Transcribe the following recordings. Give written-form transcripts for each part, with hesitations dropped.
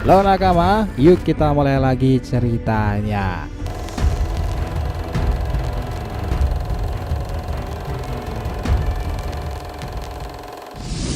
Halo nakama, yuk kita mulai lagi ceritanya.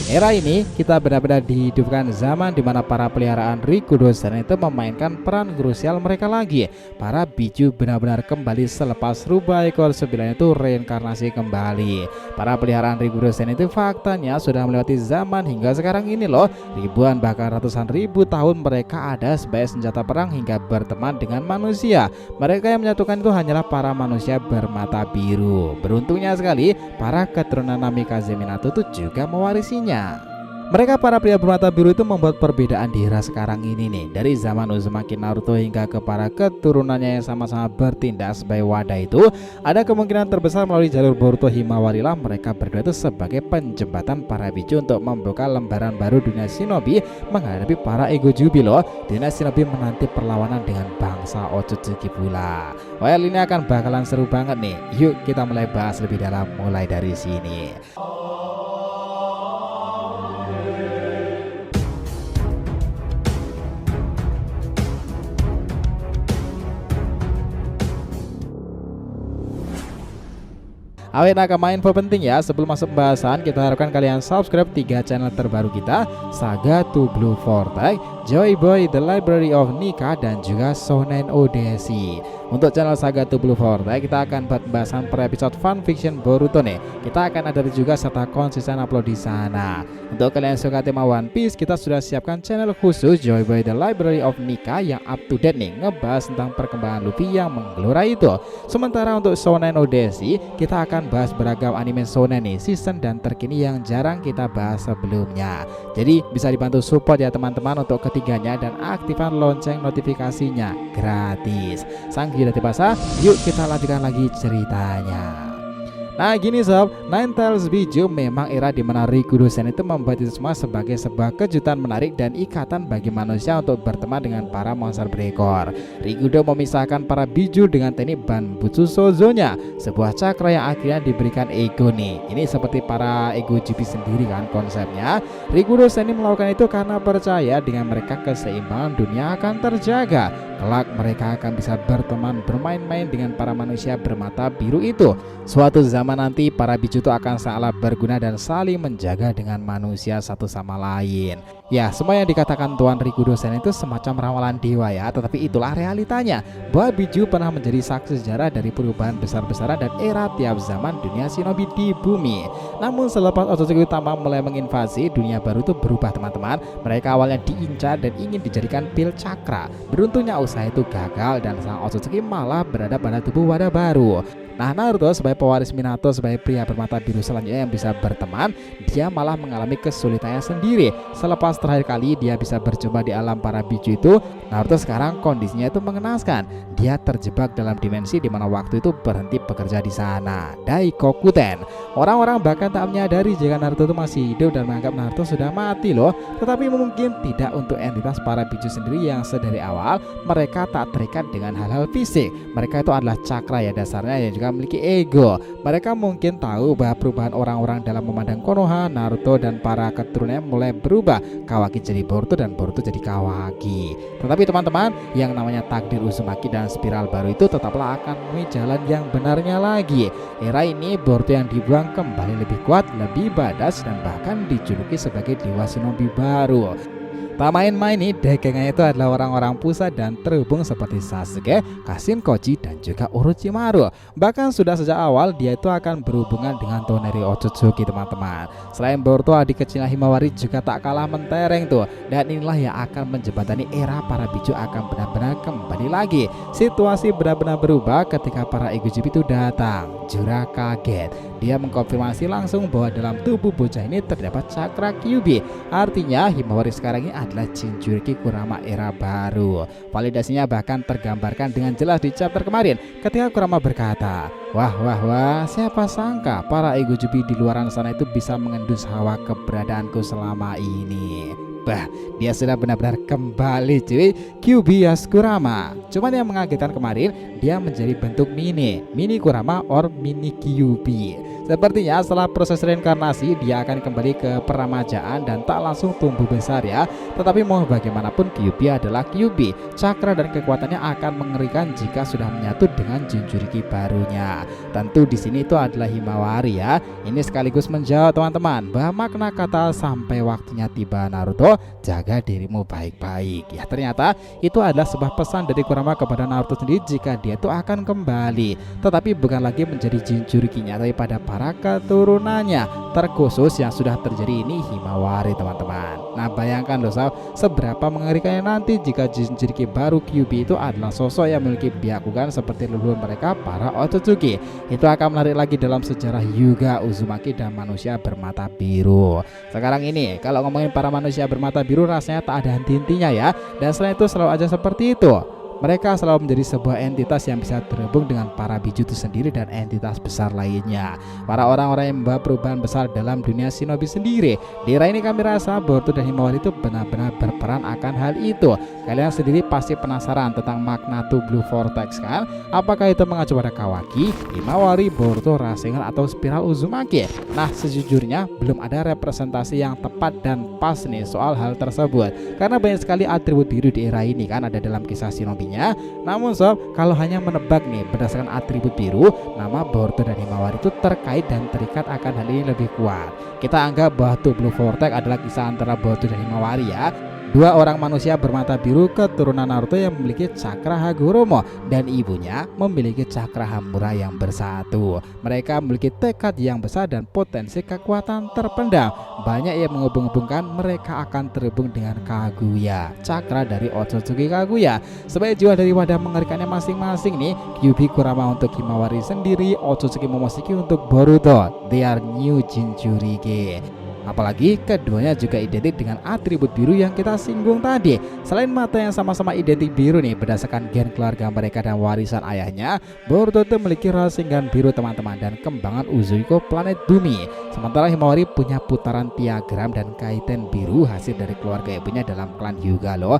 Era ini kita benar-benar dihidupkan zaman di mana para peliharaan Rikudo-sen itu memainkan peran krusial mereka lagi. Para biju benar-benar kembali selepas rubah ekor 9 itu reinkarnasi kembali. Para peliharaan Rikudo-sen itu faktanya sudah melewati zaman hingga sekarang ini loh. Ribuan bahkan ratusan ribu tahun mereka ada sebagai senjata perang hingga berteman dengan manusia. Mereka yang menyatukan itu hanyalah para manusia bermata biru. Beruntungnya sekali para keturunan Namikaze Minato itu juga mewarisinya. Mereka para pria bermata biru itu membuat perbedaan di era sekarang ini nih. Dari zaman Uzumaki Naruto hingga ke para keturunannya yang sama-sama bertindak sebagai wadah itu, ada kemungkinan terbesar melalui jalur Boruto Himawari lah mereka berdua itu sebagai penjembatan para biju untuk membuka lembaran baru dunia shinobi menghadapi para ego jubi loh. Dunia shinobi menanti perlawanan dengan bangsa Otsutsuki pula. Well, ini akan bakalan seru banget nih. Yuk kita mulai bahas lebih dalam mulai dari sini. Awet nakama, info penting ya, sebelum masuk pembahasan kita harapkan kalian subscribe 3 channel terbaru kita, Saga to Blue Vortex, Joy Boy The Library of Nika, dan juga Shonen Odyssey. Untuk channel Saga to Blue Vortex kita akan buat pembahasan per episode fanfiction Boruto nih. Kita akan ada juga serta konsisten upload di sana. Untuk kalian yang suka tema One Piece, kita sudah siapkan channel khusus Joy Boy The Library of Nika yang up to date nih, ngebahas tentang perkembangan Luffy yang menggelora itu. Sementara untuk Shonen Odyssey kita akan bahas beragam anime shonen nih, season dan terkini yang jarang kita bahas sebelumnya. Jadi bisa dibantu support ya teman-teman untuk ketiganya, dan aktifkan lonceng notifikasinya gratis. Sang tidak dipasa, yuk kita lanjutkan lagi ceritanya. Nah gini sob, Nine Tails Biju memang era di mana Rikudo-sen itu membuat itu semua sebagai sebuah kejutan menarik dan ikatan bagi manusia untuk berteman dengan para monster berekor. Rikudo memisahkan para biju dengan teknik Banbutsu Sozo-nya, sebuah cakra yang akhirnya diberikan ego nih. Ini seperti para ego jubi sendiri kan konsepnya. Rikudo-sen ini melakukan itu karena percaya dengan mereka keseimbangan dunia akan terjaga. Kelak mereka akan bisa berteman bermain-main dengan para manusia bermata biru itu. Suatu zaman nanti para biju itu akan salah berguna dan saling menjaga dengan manusia satu sama lain. Ya, semua yang dikatakan Tuan Rikudo-sen itu semacam ramalan dewa ya, tetapi itulah realitanya bahwa biju pernah menjadi saksi sejarah dari perubahan besar-besaran dan era tiap zaman dunia shinobi di bumi. Namun selepas Otsutsuki utama mulai menginvasi, dunia baru itu berubah teman-teman. Mereka awalnya diincar dan ingin dijadikan pil cakra. Beruntungnya usaha itu gagal dan sang Otsutsuki malah berada pada tubuh wadah baru. Nah Naruto sebagai pewaris Minato, sebagai pria bermata biru selanjutnya yang bisa berteman, dia malah mengalami kesulitannya sendiri. Selepas terakhir kali dia bisa berjumpa di alam para biju itu, Naruto sekarang kondisinya itu mengenaskan. Dia terjebak dalam dimensi di mana waktu itu berhenti bekerja di sana, Daikokuten. Orang-orang bahkan tak menyadari jika Naruto itu masih hidup dan menganggap Naruto sudah mati loh. Tetapi mungkin tidak untuk entitas para biju sendiri yang sedari awal mereka tak terikat dengan hal-hal fisik. Mereka itu adalah cakra ya dasarnya, yang juga memiliki ego. Mereka mungkin tahu bahwa perubahan orang-orang dalam memandang Konoha, Naruto dan para keturunannya mulai berubah. Kawaki jadi Boruto dan Boruto jadi Kawaki. Tetapi teman-teman, yang namanya takdir Uzumaki dan spiral baru itu tetaplah akan menemui jalan yang benarnya lagi. Era ini Boruto yang dibuang kembali lebih kuat, lebih badas, dan bahkan dijuluki sebagai dewa shinobi baru. Tak main-main nih, dagangannya itu adalah orang-orang pusat dan terhubung seperti Sasuke, Kashin Koji, dan juga Orochimaru. Bahkan sudah sejak awal dia itu akan berhubungan dengan Toneri Otsutsuki teman-teman. Selain Boruto, adik kecilnya Himawari juga tak kalah mentereng tuh. Dan inilah yang akan menjembatani era para biju akan benar-benar kembali lagi. Situasi benar-benar berubah ketika para ego jubi itu datang. Jura kaget. Dia mengkonfirmasi langsung bahwa dalam tubuh bocah ini terdapat cakra Kyuubi. Artinya Himawari sekarang ini adalah Jinchuriki Kurama era baru. Validasinya bahkan tergambarkan dengan jelas di chapter kemarin ketika Kurama berkata, wah, siapa sangka para ego jubi di luaran sana itu bisa mengendus hawa keberadaanku selama ini. Bah, dia sudah benar-benar kembali cuy, Kyuubi Kurama. Cuman yang mengagetkan kemarin, dia menjadi bentuk mini Kurama or mini Kyuubi. Sepertinya setelah proses reinkarnasi dia akan kembali ke peramajaan dan tak langsung tumbuh besar ya. Tetapi mau bagaimanapun Kyuubi adalah Kyuubi. Cakra dan kekuatannya akan mengerikan jika sudah menyatu dengan Jinchuriki barunya. Tentu di sini itu adalah Himawari ya. Ini sekaligus menjawab teman-teman bahwa makna kata sampai waktunya tiba Naruto, jaga dirimu baik-baik. Ya ternyata itu adalah sebuah pesan dari Kurama kepada Naruto sendiri jika dia itu akan kembali. Tetapi bukan lagi menjadi Jinchurikinya, tapi pada para keturunannya, terkhusus yang sudah terjadi ini Himawari teman-teman. Nah bayangkan loh sob, seberapa mengerikannya nanti jika Jinchuriki baru Kyuubi itu adalah sosok yang memiliki Byakugan seperti leluhur mereka para Otsutsuki. Itu akan menarik lagi dalam sejarah Hyuga, Uzumaki dan manusia bermata biru. Sekarang ini kalau ngomongin para manusia bermata biru rasanya tak ada henti-hentinya ya. Dan selain itu selalu aja seperti itu, mereka selalu menjadi sebuah entitas yang bisa terhubung dengan para biju itu sendiri dan entitas besar lainnya. Para orang-orang yang membawa perubahan besar dalam dunia shinobi sendiri. Di era ini kami rasa Boruto dan Himawari itu benar-benar berperan akan hal itu. Kalian sendiri pasti penasaran tentang makna Two Blue Vortex kan? Apakah itu mengacu pada Kawaki, Himawari, Boruto, Rasengan atau spiral Uzumaki? Nah sejujurnya belum ada representasi yang tepat dan pas nih soal hal tersebut. Karena banyak sekali atribut biru di era ini kan ada dalam kisah shinobi. Namun sob, kalau hanya menebak nih berdasarkan atribut biru, nama Boruto dan Himawari itu terkait dan terikat akan hal ini lebih kuat. Kita anggap bahwa Two Blue Vortex adalah kisah antara Boruto dan Himawari ya. Dua orang manusia bermata biru keturunan Naruto yang memiliki cakra Hagoromo dan ibunya memiliki cakra Hamura yang bersatu. Mereka memiliki tekad yang besar dan potensi kekuatan terpendam. Banyak yang menghubung-hubungkan mereka akan terhubung dengan Kaguya, cakra dari Otsutsuki Kaguya. Sebagai jiwa dari wadah mengerikannya masing-masing nih, Kyuubi Kurama untuk Himawari sendiri, Otsutsuki Momoshiki untuk Boruto. They are new Jinchuriki. Apalagi keduanya juga identik dengan atribut biru yang kita singgung tadi. Selain mata yang sama-sama identik biru nih berdasarkan gen keluarga mereka dan warisan ayahnya, Boruto itu memiliki Rasengan biru teman-teman dan kembangan Uzuiko planet bumi. Sementara Himawari punya putaran Tiagram dan Kaiten biru hasil dari keluarga ibunya dalam klan Hyuga loh.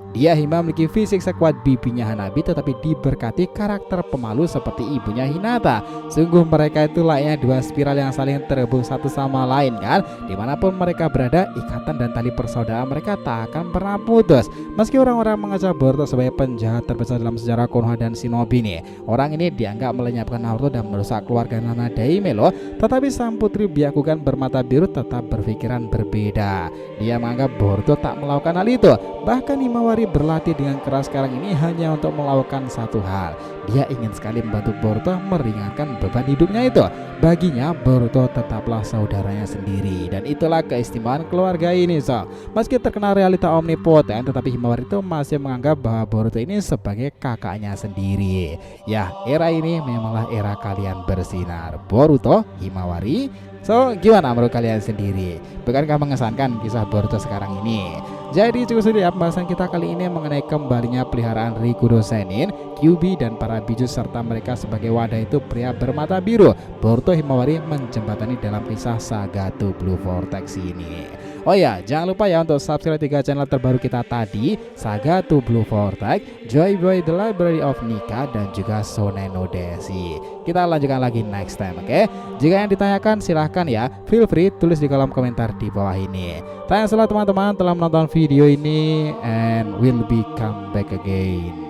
Dia Hima memiliki fisik sekuat bibinya Hanabi tetapi diberkati karakter pemalu seperti ibunya Hinata. Sungguh mereka itu layaknya dua spiral yang saling terhubung satu sama lain kan. Dimanapun mereka berada, ikatan dan tali persaudaraan mereka tak akan pernah putus. Meski orang-orang mengecap Boruto sebagai penjahat terbesar dalam sejarah Konoha dan Shinobi nih, orang ini dianggap melenyapkan Naruto dan merusak keluarga Nana Daime loh. Tetapi sang putri Byakugan bermata biru tetap berpikiran berbeda. Dia menganggap Boruto tak melakukan hal itu. Bahkan Himawari berlatih dengan keras sekarang ini hanya untuk melakukan satu hal. Dia ingin sekali membantu Boruto meringankan beban hidupnya itu. Baginya Boruto tetaplah saudaranya sendiri. Dan itulah keistimewaan keluarga ini so. Meski terkenal realita omnipoten, tetapi Himawari itu masih menganggap bahwa Boruto ini sebagai kakaknya sendiri. Ya, era ini memanglah era kalian bersinar, Boruto, Himawari. So, gimana menurut kalian sendiri? Bukankah mengesankan kisah Boruto sekarang ini? Jadi cukup sudah pembahasan kita kali ini mengenai kembalinya peliharaan Rikudo Senin, Kyuubi dan para biju serta mereka sebagai wadah itu pria bermata biru. Boruto Himawari menjembatani dalam kisah saga Two Blue Vortex ini. Oh ya, jangan lupa ya untuk subscribe 3 channel terbaru kita tadi, Saga Two Blue Vortex, Joy Boy The Library of Nika, dan juga Shonen no Deshi. Kita lanjutkan lagi next time, oke? Jika yang ditanyakan silahkan ya, feel free tulis di kolom komentar di bawah ini. Thanks a lot teman-teman telah menonton video ini, and we'll be come back again.